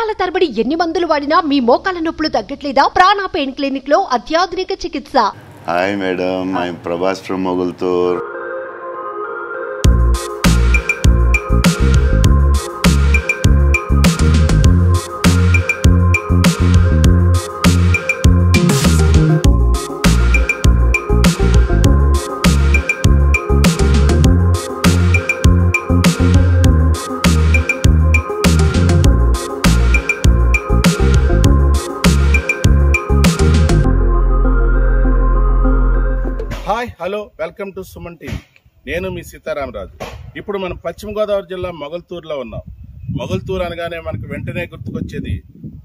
సంవత్సరాల తరబడి ఎన్ని మందులు వాడినా మీ మోకాల నొప్పులు తగ్గట్లేదా? ప్రాణ పెయిన్ క్లినిక్ లో అత్యాధునిక చికిత్స. Hi madam, I'm Prabhas from Mogalthur. Hi, hello, welcome to Suman TV. నేను మీ సీతారామరాజు. ఇప్పుడు మనం పశ్చిమ గోదావరి జిల్లా మొగల్తూరులో ఉన్నాం. మొగల్తూరు అనగానే మనకు వెంటనే గుర్తుకొచ్చేది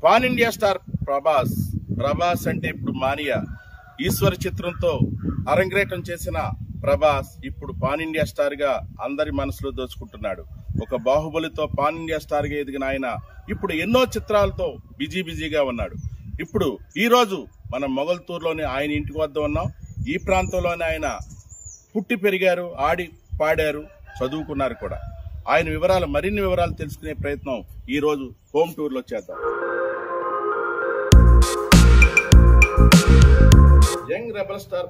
pan India star Prabhas. Prabhas అంటే ఇప్పుడు మానియా. ఈశ్వర్ చిత్రంతో అరంగేట్రం చేసిన ప్రభాస్ ఇప్పుడు పాన్ ఇండియా స్టార్ గా అందరి మనసులో దోచుకుంటున్నాడు. ఒక బాహుబలితో పాన్ ఇండియా స్టార్ గా ఎదిగిన ఆయన ఇప్పుడు ఎన్నో చిత్రాలతో బిజీగా ఉన్నాడు. ఇప్పుడు ఈ రోజు మనం మొగల్తూరులోని ఆయన ఇంటికి వద్ద ఉన్నాం. ఈ ప్రాంతంలోనే ఆయన పుట్టి పెరిగారు, ఆడి పాడారు, చదువుకున్నారు కూడా. ఆయన మరిన్ని వివరాలు తెలుసుకునే ప్రయత్నం ఈ రోజు హోమ్ టూర్ లో చేద్దాం. యంగ్ రెబల్ స్టార్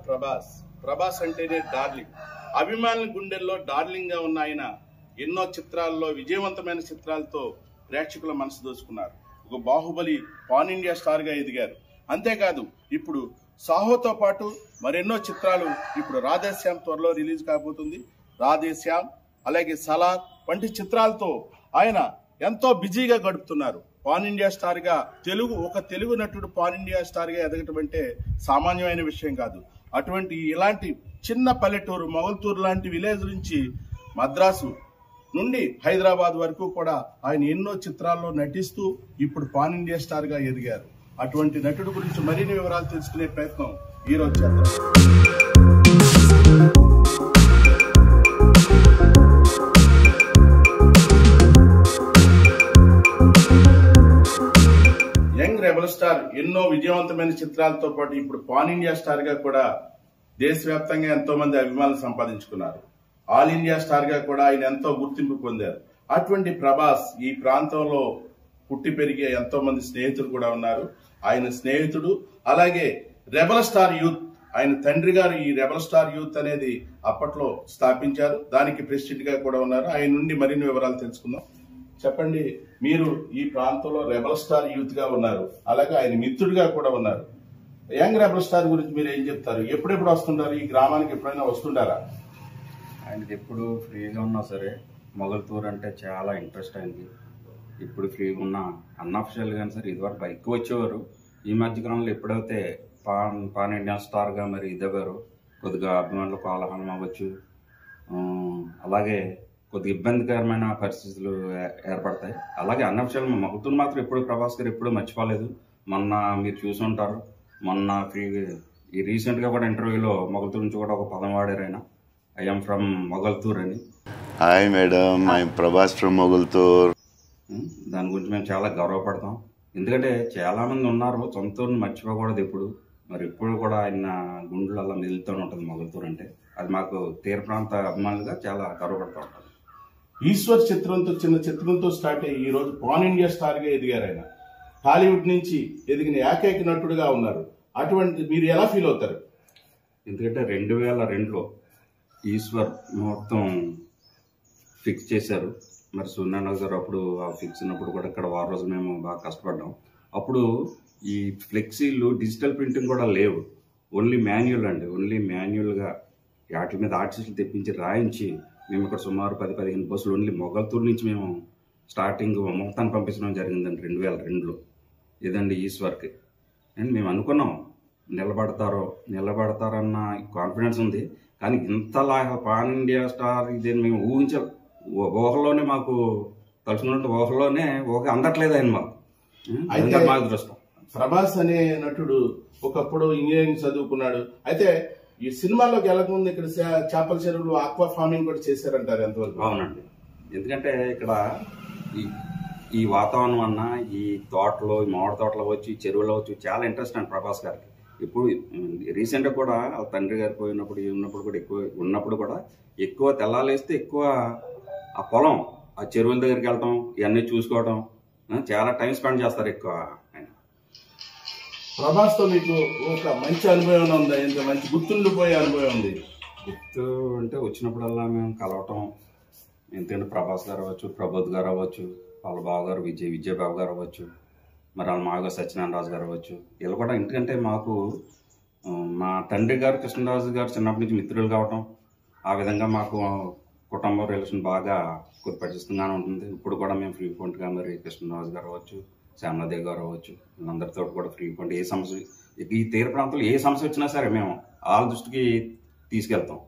ప్రభాస్ అంటేనే డార్లింగ్. అభిమానుల గుండెల్లో డార్లింగ్ గా ఉన్న ఆయన ఎన్నో చిత్రాల్లో విజయవంతమైన చిత్రాలతో ప్రేక్షకుల మనసు దోచుకున్నారు. ఒక బాహుబలి పాన్ ఇండియా స్టార్ గా ఎదిగారు. అంతేకాదు ఇప్పుడు సాహోతో పాటు మరెన్నో చిత్రాలు ఇప్పుడు రాధేశ్యామ్ త్వరలో రిలీజ్ కాబోతుంది. రాధేశ్యామ్, అలాగే సలార్ వంటి చిత్రాలతో ఆయన ఎంతో బిజీగా గడుపుతున్నారు. పాన్ ఇండియా స్టార్ గా తెలుగు నటుడు పాన్ ఇండియా స్టార్ గా ఎదగటం అంటే సామాన్యమైన విషయం కాదు. ఇలాంటి చిన్న పల్లెటూరు మొగల్తూరు లాంటి విలేజ్ నుంచి మద్రాసు నుండి హైదరాబాద్ వరకు కూడా ఆయన ఎన్నో చిత్రాల్లో నటిస్తూ ఇప్పుడు పాన్ ఇండియా స్టార్ గా ఎదిగారు. అటువంటి నటుడు గురించి మరిన్ని వివరాలు తెలుసుకునే ప్రయత్నం ఈ రోజు చేద్దాం. యంగ్ రెబల్ స్టార్ ఎన్నో విజయవంతమైన చిత్రాలతో పాటు ఇప్పుడు పాన్ ఇండియా స్టార్ గా కూడా దేశవ్యాప్తంగా ఎంతో మంది అభిమానులు సంపాదించుకున్నారు. ఆల్ ఇండియా స్టార్ గా కూడా ఆయన ఎంతో గుర్తింపు పొందారు. అటువంటి ప్రభాస్ ఈ ప్రాంతంలో పుట్టి పెరిగే ఎంతో మంది స్నేహితులు కూడా ఉన్నారు. ఆయన స్నేహితుడు, అలాగే రెబల్ స్టార్ యూత్, ఆయన తండ్రి గారు ఈ రెబల్ స్టార్ యూత్ అనేది అప్పట్లో స్థాపించారు. దానికి ప్రెసిడెంట్ గా కూడా ఉన్నారు. ఆయన నుండి మరిన్ని వివరాలు తెలుసుకుందాం. చెప్పండి, మీరు ఈ ప్రాంతంలో రెబల్ స్టార్ యూత్ గా ఉన్నారు, అలాగే ఆయన మిత్రుడిగా కూడా ఉన్నారు. యంగ్ రెబల్ స్టార్ గురించి మీరు ఏం చెప్తారు? ఎప్పుడెప్పుడు వస్తుంటారు ఈ గ్రామానికి? ఎప్పుడైనా వస్తుంటారా? ఆయనకి ఎప్పుడు ఫ్రీగా ఉన్నా సరే మొగల్తూరు అంటే చాలా ఇంట్రెస్ట్ అయింది. ఇప్పుడు ఫ్రీగా ఉన్న అన్అఫిషియల్ కానీ సరే ఇదివరకు ఎక్కువ వచ్చేవారు. ఈ మధ్యకాలంలో ఎప్పుడైతే పాన్ ఇండియా స్టార్గా మరి ఇదవ్వారు, కొద్దిగా అభిమానులు కోలాహలం అవ్వచ్చు, అలాగే కొద్దిగా ఇబ్బందికరమైన పరిస్థితులు ఏర్పడతాయి. అలాగే అన్అఫిషియల్ మొగల్తూరు మాత్రం ఎప్పుడు ప్రభాస్ గారు ఎప్పుడూ మర్చిపోలేదు. మొన్న మీరు చూసి ఉంటారు, మొన్న ఈ రీసెంట్గా కూడా ఇంటర్వ్యూలో మొగల్తూరు నుంచి కూడా ఒక పదం వాడారు ఆయన, ఐఎమ్ ఫ్రమ్ మొగల్తూర్ అని. Hi madam, I'm Prabhas from Mogalthur. దాని గురించి మేము చాలా గర్వపడతాం. ఎందుకంటే చాలా మంది ఉన్నారు, సొంత ఊరిని మర్చిపోకూడదు ఎప్పుడు. మరి ఇప్పుడు కూడా ఆయన గుండెలు అలా మెదులుతూనే ఉంటుంది మొగల్తూరు అంటే. అది మాకు తీర ప్రాంత అభిమానులుగా చాలా గర్వపడుతూ ఉంటాం. ఈశ్వర్ చిన్న చిత్రంతో స్టార్ట్ అయ్యి ఈ రోజు పాన్ ఇండియా స్టార్ గా ఎదిగారు. ఆయన టాలీవుడ్ నుంచి ఎదిగిన ఏకైక నటుడుగా ఉన్నారు. అటువంటి మీరు ఎలా ఫీల్ అవుతారు? ఎందుకంటే 2002లో ఈశ్వర్ మొత్తం ఫిక్స్ చేశారు. మరి సూర్యనారాయణ గారు అప్పుడు ఆ ఫిక్స్ ఉన్నప్పుడు కూడా ఇక్కడ వారం రోజులు మేము బాగా కష్టపడ్డాం. అప్పుడు ఈ ఫ్లెక్సీలు డిజిటల్ ప్రింటింగ్ కూడా లేవు, ఓన్లీ మాన్యువల్ అండి. ఓన్లీ మాన్యువల్గా వాటి మీద ఆర్టిస్టులు తెప్పించి రాయించి మేము ఇక్కడ సుమారు 10-15 బస్సులు ఓన్లీ మొగల్తూరు నుంచి మేము స్టార్టింగ్ మొత్తాన్ని పంపించడం జరిగిందండి 2002లో. ఇదండి ఈశ్వర్కి. అండ్ మేము అనుకున్నాం నిలబడతారన్న కాన్ఫిడెన్స్ ఉంది. కానీ ఇంతలా పాన్ ఇండియా స్టార్ ఇదే మేము ఊహలోనే మాకు తలుచుకున్నట్టు ఊహలోనే అందట్లేదు ఆయన మాకు. అయితే మాకు దృష్టం. ప్రభాస్ అనే నటుడు ఒకప్పుడు ఇంజనీరింగ్ చదువుకున్నాడు. అయితే ఈ సినిమాలోకి వెళ్ళకముందు ఇక్కడ చేపల చెరువులు ఆక్వా ఫార్మింగ్ కూడా చేశారంటారు, ఎంతవరకు? అవునండి. ఎందుకంటే ఇక్కడ ఈ వాతావరణం అన్న, ఈ తోటలో, ఈ మామిడి తోటలో వచ్చి, చెరువులో వచ్చి చాలా ఇంట్రెస్ట్ అండి ప్రభాస్ గారికి. ఇప్పుడు రీసెంట్గా కూడా తండ్రి గారు ఉన్నప్పుడు కూడా ఎక్కువ తెల్లాలేస్తే ఎక్కువ ఆ పొలం, ఆ చెరువుల దగ్గరికి వెళ్ళటం, ఇవన్నీ చూసుకోవటం, చాలా టైం స్పెండ్ చేస్తారు ఎక్కువ ఆయన. ప్రభాస్ తో మీకు ఒక మంచి అనుభవం ఉందా? ఇంత మంచి గుర్తుండిపోయే అనుభవం ఉంది? గుర్తు అంటే వచ్చినప్పుడల్లా మేము కలవటం, ఎందుకంటే ప్రభాస్ గారు అవ్వచ్చు, ప్రబోధ్ గారు అవ్వచ్చు, వాళ్ళ బావగారు విజయబాబు గారు అవ్వచ్చు, మరి వాళ్ళ మామగారు సత్యనారాయణ రాజు గారు అవ్వచ్చు. వీళ్ళు కూడా ఎందుకంటే మాకు మా తండ్రి గారు కృష్ణరాజు గారు చిన్నప్పటి నుంచి మిత్రులు కావటం, ఆ విధంగా మాకు కుటుంబ రిలేషన్ బాగా పరిచితంగానే ఉంటుంది. ఇప్పుడు కూడా మేము ఫ్రీక్వెంట్గా మరి కృష్ణరాజు గారు అవ్వచ్చు, శ్యామలాదేవి గారు అవ్వచ్చు, వీళ్ళందరితో కూడా ఫ్రీక్వెంట్ ఏ సమస్య, ఈ తీర ప్రాంతంలో ఏ సమస్య వచ్చినా సరే మేము వాళ్ళ దృష్టికి తీసుకెళ్తాం.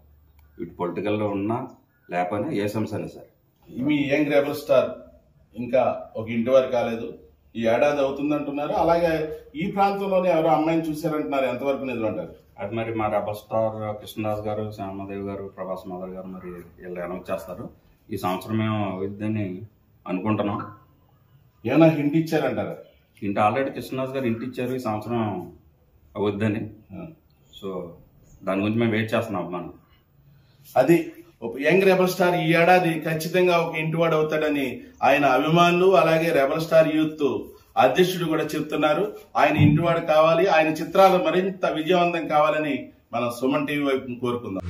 ఇటు పొలిటికల్లో ఉన్నా లేకపోయినా ఏ సమస్య అయినా సరే. మీ యంగ్ రెబల్ స్టార్ ఇంకా ఒక ఇంటి వరకు కాలేదు, ఈ ఏడాది అవుతుందంటున్నారు. అలాగే ఈ ప్రాంతంలోనే ఎవరో అమ్మాయిని చూశారంటున్నారు, ఎంతవరకు నిజం అంటారు? అది మరి మా రెబల్ స్టార్ కృష్ణరాజు గారు, శ్యామదేవి గారు, ప్రభాస్ మదర్ గారు మరి వీళ్ళు అనౌన్స్ చేస్తారు. ఈ సంవత్సరం మేము అవుద్దని అనుకుంటున్నాం. ఏమైనా హింట్ ఇచ్చారంటారా? ఇంటి ఆల్రెడీ కృష్ణరాజు గారు ఇంటి ఇచ్చారు, ఈ సంవత్సరం అవుద్దని. సో దాని గురించి మేము వెయిట్ చేస్తున్నాం. మనం అది ఒక యంగ్ రెబల్ స్టార్ ఈ ఏడాది ఖచ్చితంగా ఒక ఇంటివాడు అవుతాడని ఆయన అభిమానులు, అలాగే రెబల్ స్టార్ యూత్ అధ్యక్షుడు కూడా చెప్తున్నారు. ఆయన ఇంటివాడు కావాలి, ఆయన చిత్రాలు మరింత విజయవంతం కావాలని మనం సుమన్ టీవీ వైపు కోరుకుందాం.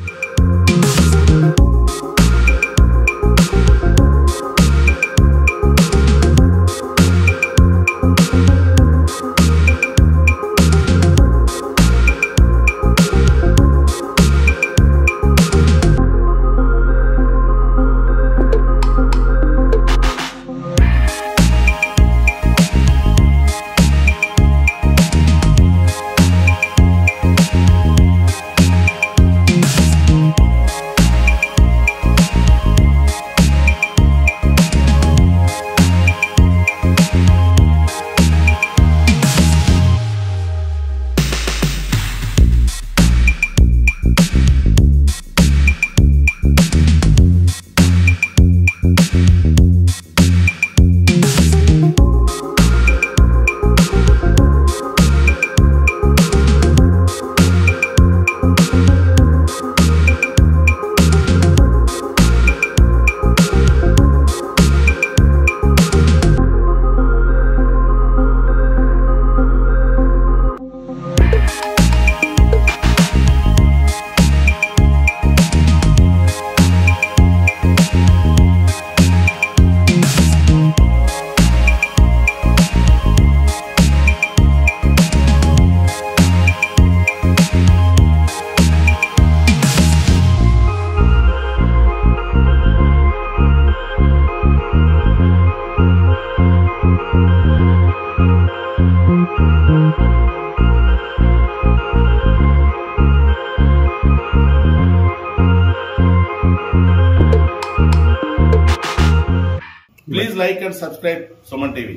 Please like and subscribe Suman TV.